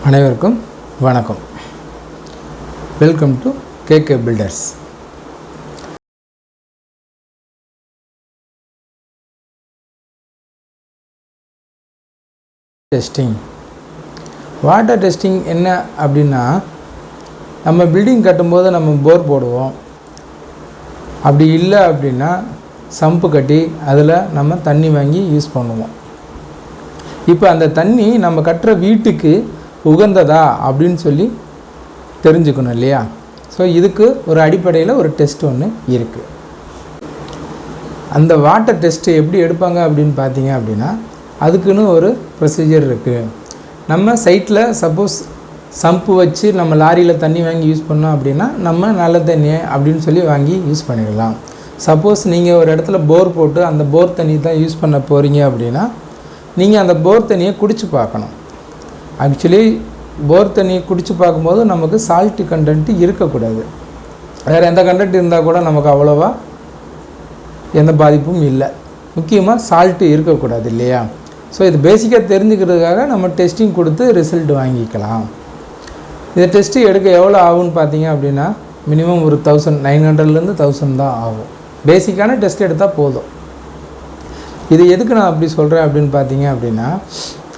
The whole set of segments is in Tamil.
அனைவருக்கும் வணக்கம். Welcome to KK Builders. Testing. Water testing என்ன அப்படின்னா, நம்ம பில்டிங் கட்டும்போது நம்ம போர் போடுவோம். அப்படி இல்லை அப்படின்னா சம்பு கட்டி அதில் நம்ம தண்ணி வாங்கி யூஸ் பண்ணுவோம். இப்போ அந்த தண்ணி நம்ம கட்டுற வீட்டுக்கு உகந்ததா அப்படின்னு சொல்லி தெரிஞ்சுக்கணும் இல்லையா? ஸோ இதுக்கு ஒரு அடிப்படையில் ஒரு டெஸ்ட் ஒன்று இருக்குது. அந்த வாட்டர் டெஸ்ட்டு எப்படி எடுப்பாங்க அப்படின்னு பார்த்தீங்க அப்படின்னா, அதுக்குன்னு ஒரு ப்ரொசீஜர் இருக்குது. நம்ம சைட்டில் சப்போஸ் சம்பு வச்சு நம்ம லாரியில் தண்ணி வாங்கி யூஸ் பண்ணோம் அப்படின்னா நம்ம நல்ல தண்ணியை அப்படின்னு சொல்லி வாங்கி யூஸ் பண்ணிடலாம். சப்போஸ் நீங்கள் ஒரு இடத்துல போர் போட்டு அந்த போர் தண்ணி தான் யூஸ் பண்ண போகிறீங்க அப்படின்னா நீங்கள் அந்த போர் தண்ணியை குடித்து பார்க்கணும். ஆக்சுவலி போர் தண்ணியை குடித்து பார்க்கும்போது நமக்கு சால்ட்டு கண்டென்ட்டு இருக்கக்கூடாது. வேறு எந்த கண்டென்ட் இருந்தால் கூட நமக்கு அவ்வளோவா எந்த பாதிப்பும் இல்லை. முக்கியமாக சால்ட்டு இருக்கக்கூடாது இல்லையா? ஸோ இது பேசிக்காக தெரிஞ்சுக்கிறதுக்காக நம்ம டெஸ்டிங் கொடுத்து ரிசல்ட் வாங்கிக்கலாம். இதை டெஸ்ட்டு எடுக்க எவ்வளோ ஆகும்னு பார்த்தீங்க அப்படின்னா மினிமம் ஒரு 1900 1000 தான் ஆகும். பேசிக்கான டெஸ்ட் எடுத்தால் போதும். இது எதுக்கு நான் அப்படி சொல்கிறேன் அப்படின்னு பார்த்தீங்க அப்படின்னா,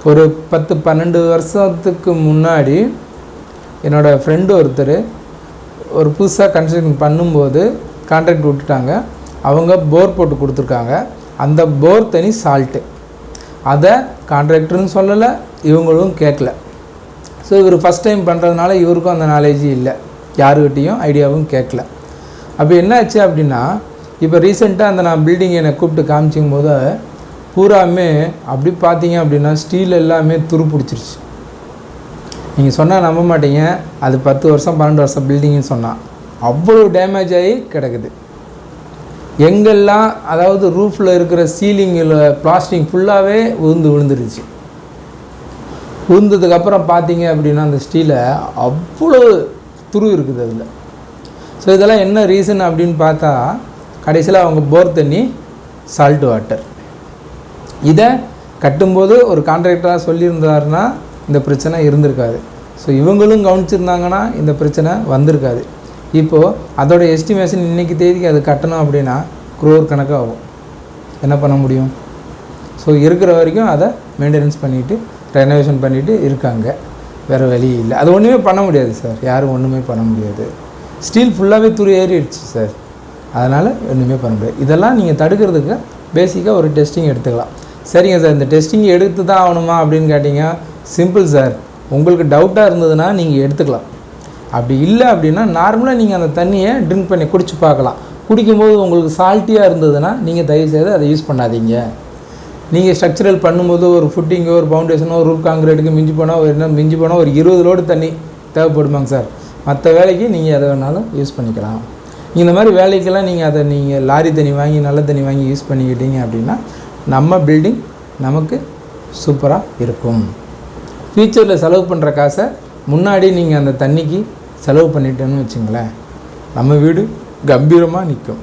ஒரு 10-12 வருஷத்துக்கு முன்னாடி என்னோடய ஃப்ரெண்டு ஒருத்தர் ஒரு புதுசாக கன்ஸ்ட்ரக்ஷன் பண்ணும்போது கான்ட்ராக்ட் விட்டுட்டாங்க. அவங்க போர் போட்டு கொடுத்துருக்காங்க. அந்த போர் தனி சால்ட்டு. அதை கான்ட்ராக்டர்னு சொல்லலை, இவங்களும் கேட்கல. ஸோ இவர் ஃபஸ்ட் டைம் பண்ணுறதுனால இவருக்கும் அந்த நாலேஜ் இல்லை, யாருக்கிட்டேயும் ஐடியாவும் கேட்கல. அப்போ என்ன ஆச்சு அப்படின்னா, இப்போ ரீசெண்டாக அந்த நான் பில்டிங் என்னை கூப்பிட்டு காமிச்சிக்கும் போது பூராமே அப்படி பார்த்தீங்க அப்படின்னா ஸ்டீல் எல்லாமே துரு பிடிச்சிருச்சு. நீங்கள் சொன்னால் நம்ப மாட்டீங்க, அது 10 வருஷம் 12 வருஷம் பில்டிங்னு சொன்னால் அவ்வளோ டேமேஜ் ஆகி கிடக்குது. எங்கெல்லாம் அதாவது ரூஃபில் இருக்கிற சீலிங்கில் பிளாஸ்டிக் ஃபுல்லாகவே விழுந்துருச்சு. விழுந்ததுக்கப்புறம் பார்த்தீங்க அப்படின்னா அந்த ஸ்டீலை அவ்வளோ துரு இருக்குது அதில். ஸோ இதெல்லாம் என்ன ரீசன் அப்படின்னு பார்த்தா, கடைசியில் அவங்க போர் தண்ணி சால்ட் வாட்டர். இதை கட்டும்போது ஒரு கான்ட்ராக்டராக சொல்லியிருந்தாருன்னா இந்த பிரச்சனை இருந்திருக்காது. ஸோ இவங்களும் கவனிச்சிருந்தாங்கன்னா இந்த பிரச்சனை வந்திருக்காது. இப்போது அதோடய எஸ்டிமேஷன் இன்றைக்கி தேதிக்கு அது கட்டணும் அப்படின்னா குரோர் கணக்காக ஆகும். என்ன பண்ண முடியும்? ஸோ இருக்கிற வரைக்கும் அதை மெயின்டெனன்ஸ் பண்ணிவிட்டு ரெனோவேஷன் பண்ணிவிட்டு இருக்காங்க. வேறு வழி இல்லை. அது ஒன்றுமே பண்ண முடியாது சார். யாரும் ஒன்றுமே பண்ண முடியாது. ஸ்டீல் ஃபுல்லாகவே துரு ஏறிடுச்சு சார். அதனால் ஒன்றுமே பண்ண முடியாது. இதெல்லாம் நீங்கள் தடுக்கிறதுக்கு பேசிக்காக ஒரு டெஸ்டிங் எடுத்துக்கலாம். சரிங்க சார், இந்த டெஸ்டிங் எடுத்து தான் ஆகணுமா அப்படின்னு கேட்டிங்க. Simple sir. உங்களுக்கு டவுட்டாக இருந்ததுன்னா நீங்கள் எடுத்துக்கலாம். அப்படி இல்லை அப்படின்னா நார்மலாக நீங்கள் அந்த தண்ணியை ட்ரிங்க் பண்ணி குடிச்சு பார்க்கலாம். குடிக்கும்போது உங்களுக்கு சால்ட்டியாக இருந்ததுன்னா நீங்கள் தயவுசெய்து அதை யூஸ் பண்ணாதீங்க. நீங்கள் ஸ்ட்ரக்சரல் பண்ணும்போது ஒரு ஃபுட்டிங்கோ ஒரு ஃபவுண்டேஷனோ ஒரு ரூப் காங்கிரீட்டுக்கு மிஞ்சி போனால் ஒரு 20 லோடு தண்ணி தேவைப்படுமாங்க சார். மற்ற வேலைக்கு நீங்கள் எதை வேணாலும் யூஸ் பண்ணிக்கலாம். இந்த மாதிரி வேலைக்கெல்லாம் நீங்கள் லாரி தண்ணி வாங்கி நல்ல தண்ணி வாங்கி யூஸ் பண்ணிக்கிட்டீங்க அப்படின்னா நம்ம பில்டிங் நமக்கு சூப்பராக இருக்கும். ஃப்யூச்சரில் செலவு பண்ணுற காசை முன்னாடி நீங்கள் அந்த தண்ணிக்கு செலவு பண்ணிட்டேன்னு வச்சுங்களேன், நம்ம வீடு கம்பீரமாக நிற்கும்.